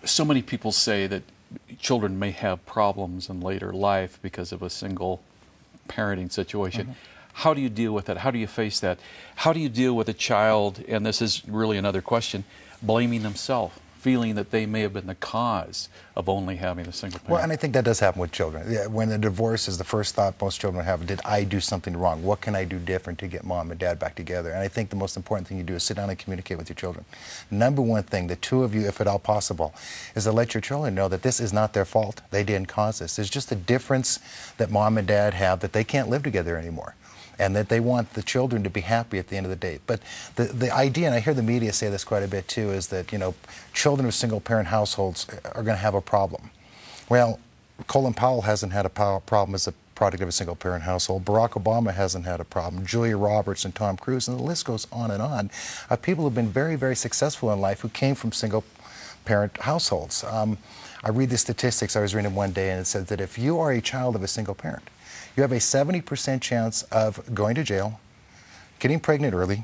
So many people say that children may have problems in later life because of a single parenting situation. How do you deal with that? How do you face that? How do you deal with a child, and this is really another question, blaming themselves, feeling that they may have been the cause of only having a single parent? Well, and I think that does happen with children. Yeah, when a divorce is the first thought most children have, did I do something wrong? What can I do different to get mom and dad back together? And I think the most important thing you do is sit down and communicate with your children. Number one thing, the two of you, if at all possible, is to let your children know that this is not their fault. They didn't cause this. There's just a difference that mom and dad have, that they can't live together anymore, and that they want the children to be happy at the end of the day. But the idea, and I hear the media say this quite a bit too, is that, you know, children of single-parent households are going to have a problem. Well, Colin Powell hasn't had a problem as a product of a single-parent household. Barack Obama hasn't had a problem. Julia Roberts and Tom Cruise, and the list goes on and on. People who've been very, very successful in life who came from single-parent households. I read the statistics I was reading one day, and it said that if you are a child of a single parent, you have a 70% chance of going to jail, getting pregnant early,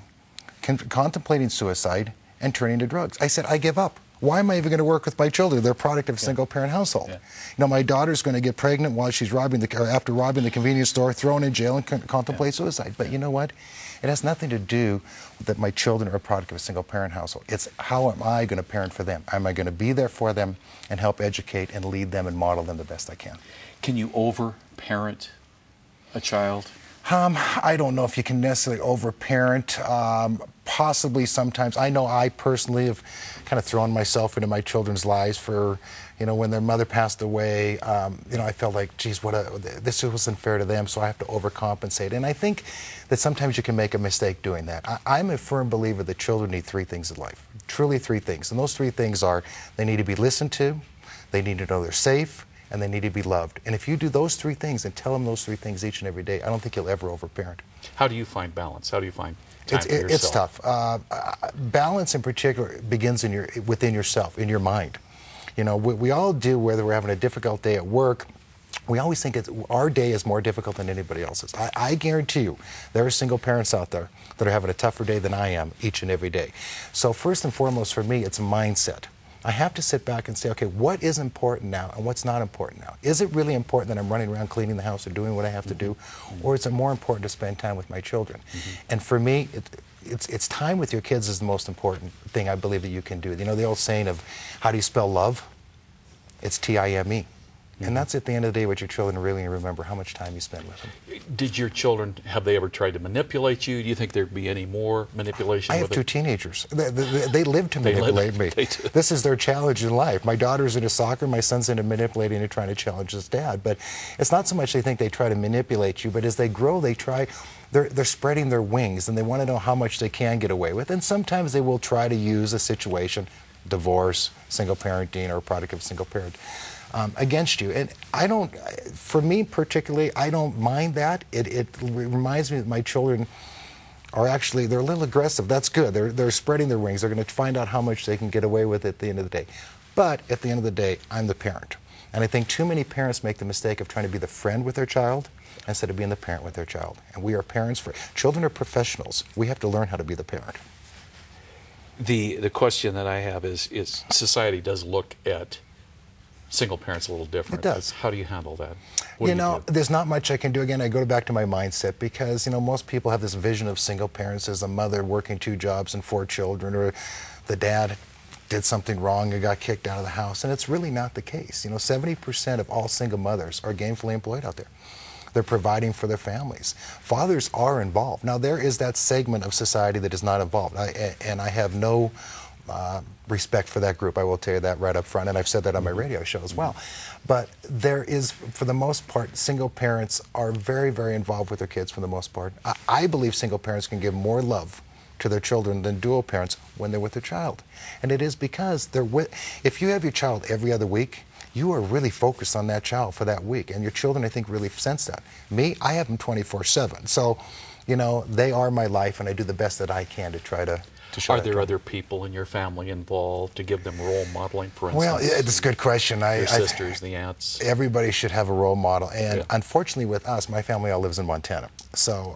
contemplating suicide, and turning to drugs. I said, I give up. Why am I even going to work with my children? They're a product of a single-parent household. You know, my daughter's going to get pregnant while she's after robbing the convenience store, thrown in jail, and contemplate suicide. But you know what? It has nothing to do that my children are a product of a single-parent household. It's how am I going to parent for them? Am I going to be there for them and help educate and lead them and model them the best I can? Can you over-parent a child? I don't know if you can necessarily over-parent. Possibly sometimes. I know I personally have kind of thrown myself into my children's lives for, you know, when their mother passed away, you know, I felt like, geez, this wasn't fair to them, so I have to overcompensate. And I think that sometimes you can make a mistake doing that. I'm a firm believer that children need three things in life, truly three things. And those three things are, they need to be listened to, they need to know they're safe, and they need to be loved. And if you do those three things and tell them those three things each and every day, I don't think you'll ever overparent. How do you find balance? How do you find time for yourself? It's tough. Balance in particular begins within yourself, in your mind. You know, we all do, whether we're having a difficult day at work, we always think our day is more difficult than anybody else's. I guarantee you, there are single parents out there that are having a tougher day than I am each and every day. So first and foremost for me, it's a mindset. I have to sit back and say, okay, what is important now and what's not important now? Is it really important that I'm running around cleaning the house or doing what I have to do? Or is it more important to spend time with my children? And for me, it's time with your kids is the most important thing I believe that you can do. You know, the old saying of, how do you spell love? It's T-I-M-E. And that's at the end of the day what your children really remember, how much time you spend with them. Did your children, have they ever tried to manipulate you? Do you think there'd be any more manipulation? I have two teenagers. They live to manipulate me. This is their challenge in life. My daughter's into soccer, my son's into manipulating and trying to challenge his dad. But it's not so much they think they try to manipulate you, but as they grow, they're spreading their wings and they want to know how much they can get away with. And sometimes they will try to use a situation, divorce, single parenting, or a product of a single parent, against you. And for me particularly, I don't mind that. It reminds me that my children are actually, they're a little aggressive. That's good. They're spreading their wings. They're going to find out how much they can get away with at the end of the day. But at the end of the day, I'm the parent. And I think too many parents make the mistake of trying to be the friend with their child instead of being the parent with their child. And we are parents children are professionals. We have to learn how to be the parent. The question that I have is society does look at single parents a little different. It does. How do you handle that? You know, there's not much I can do. Again, I go back to my mindset because, you know, most people have this vision of single parents as a mother working 2 jobs and 4 children, or the dad did something wrong and got kicked out of the house. And it's really not the case. You know, 70% of all single mothers are gainfully employed out there. They're providing for their families. Fathers are involved. Now, there is that segment of society that is not involved. And I have no respect for that group, I will tell you that right up front, and I've said that on my radio show as well. But there is, for the most part, single parents are very, very involved with their kids for the most part. I believe single parents can give more love to their children than dual parents when they're with their child. And it is because if you have your child every other week, you are really focused on that child for that week, and your children, I think, really sense that. Me, I have them 24/7. So, you know, they are my life, and I do the best that I can to try to show Are that there other people in your family involved to give them role modeling, for instance? Well, it's a good question. Your sisters, the aunts. Everybody should have a role model, and unfortunately with us, my family all lives in Montana. So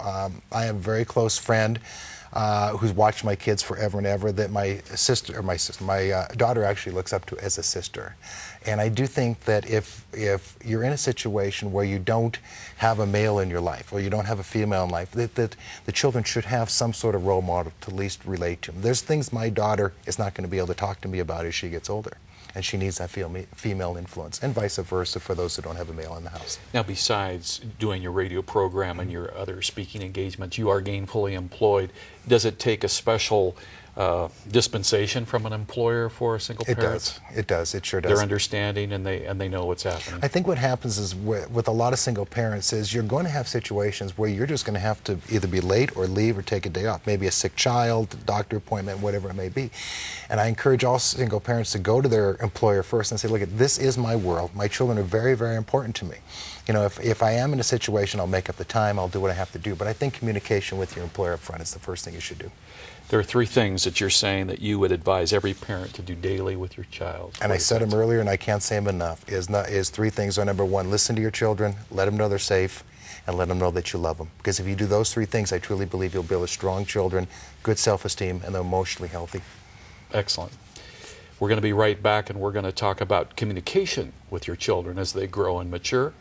I have a very close friend who's watched my kids forever and ever, that my daughter actually looks up to as a sister. And I do think that if you're in a situation where you don't have a male in your life, or you don't have a female in life, that the children should have some sort of role model to at least relate to them. There's things my daughter is not going to be able to talk to me about as she gets older, and she needs that female influence, and vice versa for those who don't have a male in the house. Now, besides doing your radio program and your other speaking engagements, you are gainfully employed. Does it take a special dispensation from an employer for single parents? It does. It sure does. They're understanding, and they know what's happening. I think what happens is with a lot of single parents is you're going to have situations where you're just going to have to either be late or leave or take a day off, maybe a sick child, doctor appointment, whatever it may be. And I encourage all single parents to go to their employer first and say, look, this is my world. My children are very, very important to me. You know, if I am in a situation, I'll make up the time, I'll do what I have to do. But I think communication with your employer up front is the first thing you should do. There are 3 things that you're saying that you would advise every parent to do daily with your child. And I said them earlier, and I can't say them enough. Is 3 things. Are number 1, listen to your children, let them know they're safe, and let them know that you love them. Because if you do those 3 things, I truly believe you'll build a strong children, good self-esteem, and they're emotionally healthy. Excellent. We're going to be right back, and we're going to talk about communication with your children as they grow and mature.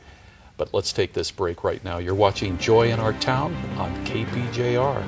But let's take this break right now. You're watching Joy in Our Town on KPJR.